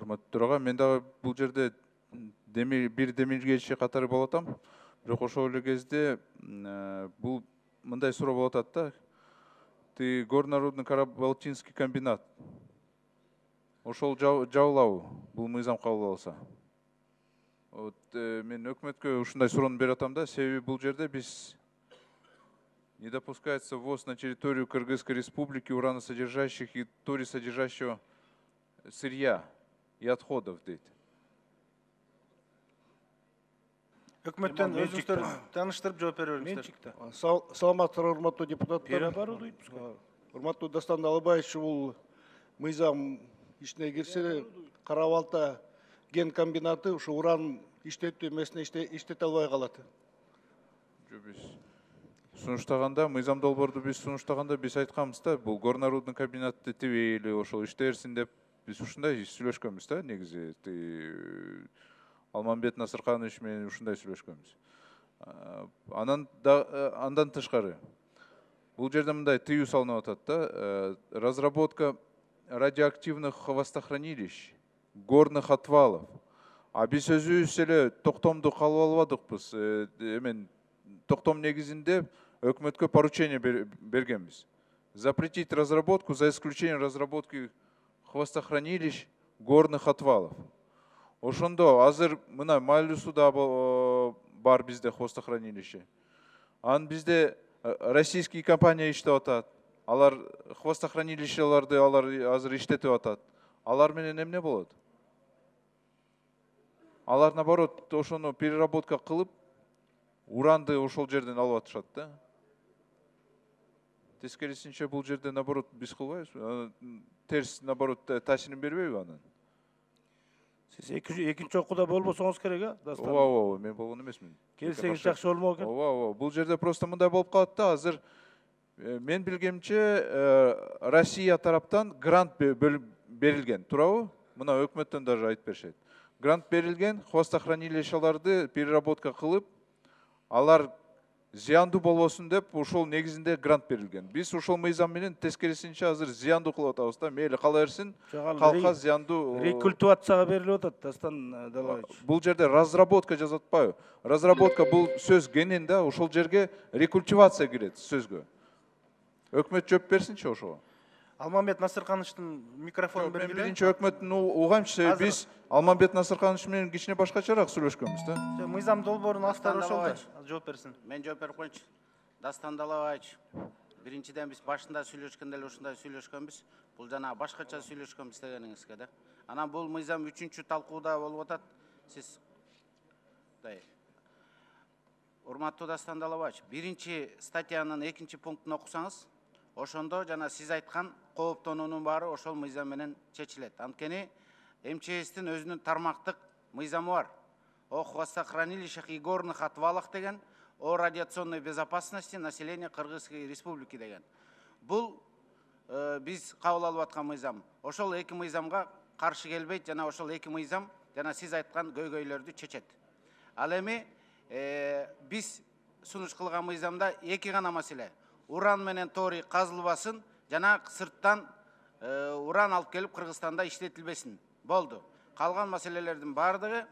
урматтуу төрага, мен дагы бул жерде бир демилгечи катары болуп атам. Бирок ошол эле кезде бул мындай суроо болуп атат да. Ты горнорудный карабалтинский комбинат. Ошол жабылабы бул мыйзам кабыл алса? Вот мен өкмөткө ушундай суроону берип атам да. Себеби бул жерде биз не допускается ввоз на территорию Кыргызской республики ураносодержащих и торисодержащего сырья и отходов, дейт. Өкмөттөн өзүңүздөр тааныштырып жооп бере бериңиздер. Саламатсыздар, урматтуу депутаттар. Урматтуу Дастан Далабаевич, бул мыйзам ишине кирсе, Кара Балта ген комбинаты ушу уран иштетүү эмесине иштете албай калат. Сунуштаганда, мыйзам долбоорду биз сунуштаганда биз айтканбыз да, бул горнорудный комбинатты тибейли, ошол иштеберсин деп биз ушундай сүйлөшкөнбүз да, негизи. Алмамбет Насырканович менен ушундай сүйлөшкөнбүз. Андан тышкары бул жерде мындай тыюу салынып атат да, разработка радиоактивных хвостохранилищ, горных отвалов. А биз өзүбүз эле токтомду кабыл албадыкпыз. Эмен токтом негизинде өкмөткө поручение бергенбиз. Запретить разработку за исключением разработки хвостохранилищ, горных отвалов. Ошондо азыр мына Майлюсуда бар бизде хвостохранилище. Ан бизде российский компания иштеп атат. Алар хвостохранилищелерди алар азыр иштетип атат. Алар менен эмне болот? Алар наоборот ошону переработка кылып, уранды ошол жерден алып атышат да. Тескерисинче бул жерде наоборот биз кылбайбыз. Терс наоборот таасирин бербейби анан? Сиз экинчи окууда болбосоңуз керек, а? Ооба, мен болгон эмесмин. Келсеңиз жакшы болмок экен. Ооба, бул жерде просто мындай болуп калат да, азыр мен билгемче Россия тараптан грант берилген, туурабы? Мына өкмөттөн даже айтып беришет. Грант берилген, хвостохранилищелерди переработка кылып, алар зыяндуу болбосун деп ошол негизинде грант берилген. Биз ошол мыйзам менен тескерисинче азыр зыяндуу кылып атабыз да, мейли кала берсин, калкка зыяндуу. Рекультивацияга берилип атат, Дастан Далабаевич. Бул жерде разработка жазып атпайбы? Разработка бул сөз кенен да, ошол жерге рекультивация кирет сөзгө. Өкмөт жооп берсинчи ошого. Алмамбет Насыркановичтин микрофонун бергиле. Мен биринчи өкмөттүн угамчы, биз Алмамбет Насырканович менен кичине башкачараак сүйлөшкөнбүз да. Мыйзам долбоорунун автору ошол да. Жооп берсин. Мен жооп берип коеюнчу. Дастан Далабаевич, биринчиден биз башында сүйлөшкөндө эле ушундай сүйлөшкөнбүз. Бул жана башкача сүйлөшкөнбүз дегениңизге да. Анан бул мыйзам 3-чү талкууда болуп атат. Сиз урматтуу Дастан Далабаевич, биринчи статьянын 2-чи пунктун окусаңыз, ошондо жана сиз айткан кооптонуунун баары ошол мыйзам менен чечилет. Анткени МЧСтин өзүнүн тармактык мыйзамы бар. О хвостохранилищах и горных отвалах деген, о радиационной безопасности населения Кыргызской республики деген. Бул биз кабыл алып аткан мыйзам. Ошол эки мыйзамга каршы келбейт жана ошол эки мыйзам жана сиз айткан көйгөйлөрдү чечет. Ал эми биз сунуш кылган мыйзамда эки гана маселе. Уран менен торий казылбасын жана сырттан уран алып келип Кыргызстанда иштетилбесин. Болду. Калган маселелердин бардыгы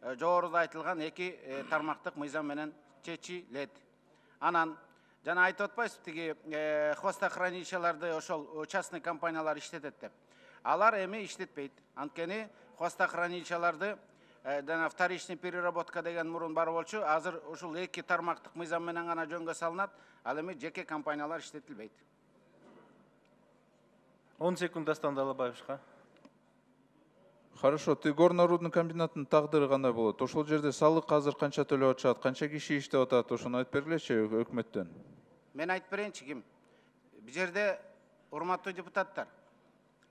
жогоруда айтылган эки тармактык мыйзам менен чечилет. Анан жана айтып атпайсыз тиги хвостохранилищелерди ошол частный компаниялар иштетет деп. Алар эми иштетпейт. Анткени хвостохранилищелерди жана вторичный переработка деген мурун бар болчу. Азыр ушул эки тармактык мыйзам менен гана жөнгө салынат. Ал эми жеке компаниялар иштетилбейт. 10 секунд Дастан Далабаевичка. Хорошо, ты горнорудный комбинаттын тагдыры кандай болот? Ошол жерде салык азыр канча төлөп атышат, канча киши иштеп атат, ошону айтып бергилечи өкмөттөн. Мен айтып берейинчи ким? Бул жерде урматтуу депутаттар,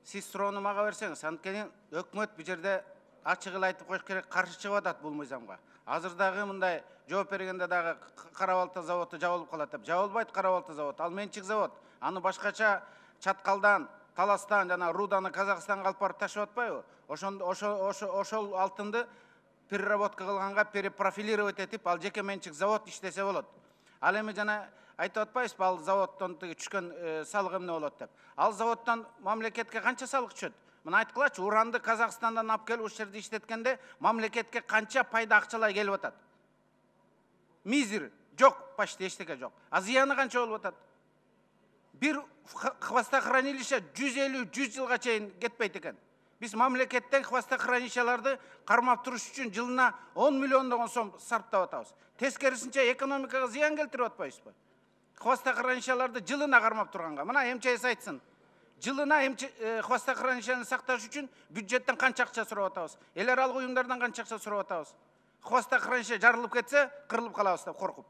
сиз суроону мага берсеңиз, анткени өкмөт бул жерде ачык эле айтып коюш керек, каршы чыгып атат бул мыйзамга. Азыр дагы мындай жооп бергенде дагы Кара Балта заводу жабылып калат деп. Жабылбайт Кара Балта заводу, ал менчик завод. Аны башкача Чаткалдан, Таластан жана Руданы Казакстанга алып барып ташып атпайбы? Ошол алтынды переработка кылганга перепрофилировать этип, ал жеке менчик завод иштесе болот. Ал эми жана айтып атпайсызбы, ал заводдон түшкөн салык эмне болот деп. Ал заводдон мамлекетке канча салык түшөт? Мына айткылачы, уранды Казакстандан алып келип ушул жерде иштеткенде мамлекетке канча пайда акчалар келип атат? Мизер, жок, почти эчтеке жок. А зыяны канча болуп атат? Бир хвостохранилище 150-100 жылга чейин кетпейт экен. Биз мамлекеттен хвостохранилищеларды кармап туруш үчүн жылына 10 миллиондогон сом сарптап атабыз. Тескерисинче экономикага зыян келтирип атпайбызбы? Хвостохранилищеларды жылына кармап турганга. Мына МЧС айтсын. Жылына хвостохранилищени сакташ үчүн бюджеттен канча акча сурап атабыз? Эл аралык уюмдардан канча акча сурап атабыз? Хвостохранилище жарылып кетсе, кырылып калабыз деп коркуп.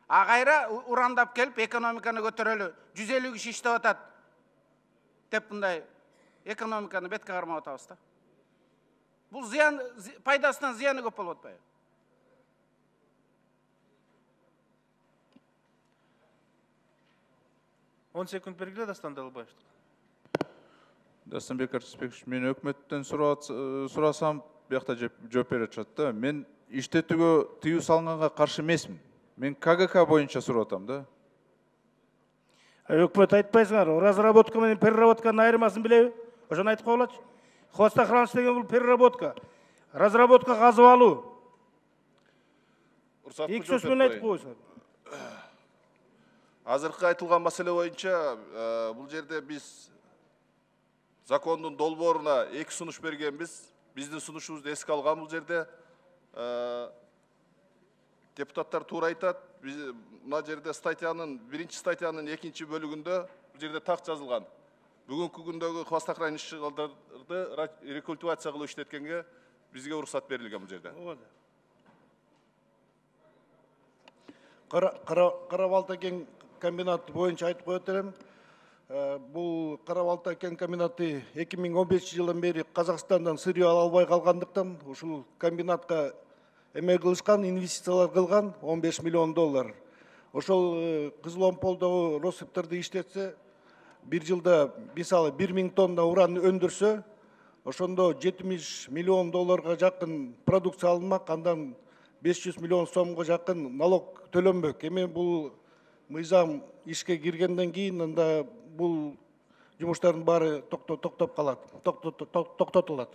А кайра урандап келип экономиканы көтөрөлү, 150 киши иштеп атат деп мындай экономиканы бетке кармап атабыз да. Бул зыян, пайдасынан зыяны көп болуп атпайбы? Он секунд бергиле Дастан Далбаевич. Дастанбек Артисбекович, мен өкмөттөн сурасам, бияқта жооп берет жатат да. Мен иштетүүгө тыюу салынганга каршы эмесмин. Мен КГК боюнча сурап атам да. Өкмөт айтпайсыңар, разработка менен переработканын айырмасын билеби? Ошону айтып коелачы. Хвостохранилище деген бул переработка. Разработка казып алуу. Эки сөз менен айтып койсоң. Азыркы айтылган маселе боюнча бул жерде биз закондун долбооруна 2 сунуш бергенбиз. Биздин сунушубузду эске алган бул жерде. Депутаттар туура айтат. Мына жерде статьянын, биринчи статьянын 2 бөлүгүндө бул жерде так жазылган. Бүгүнкү күндөгү хвостохранилищелерди рекультивация кылып иштеткенге бизге уруксат берилген бул жерде. Кара-Балта кен комбинаты боюнча айтып коет элем. Бул Кара-Балта кен комбинаты 2015 жылдан бери Казакстандан сырье ала албай калгандыктан ушул комбинатка эме кылышкан, инвестициялар кылган $15 миллион. Ошол Кызыл-Омполдогу Россыптарды иштетсе, бир жылда мисалы 1000 тонна уран өндүрсө, ошондо $70 миллион жакын продукция алынмак, андан 500 миллион сомго жакын налог төлөнбөк. Эми бул мыйзам ишке киргенден кийин анда бул жумуштардын баары токтоп калат, токтотулат.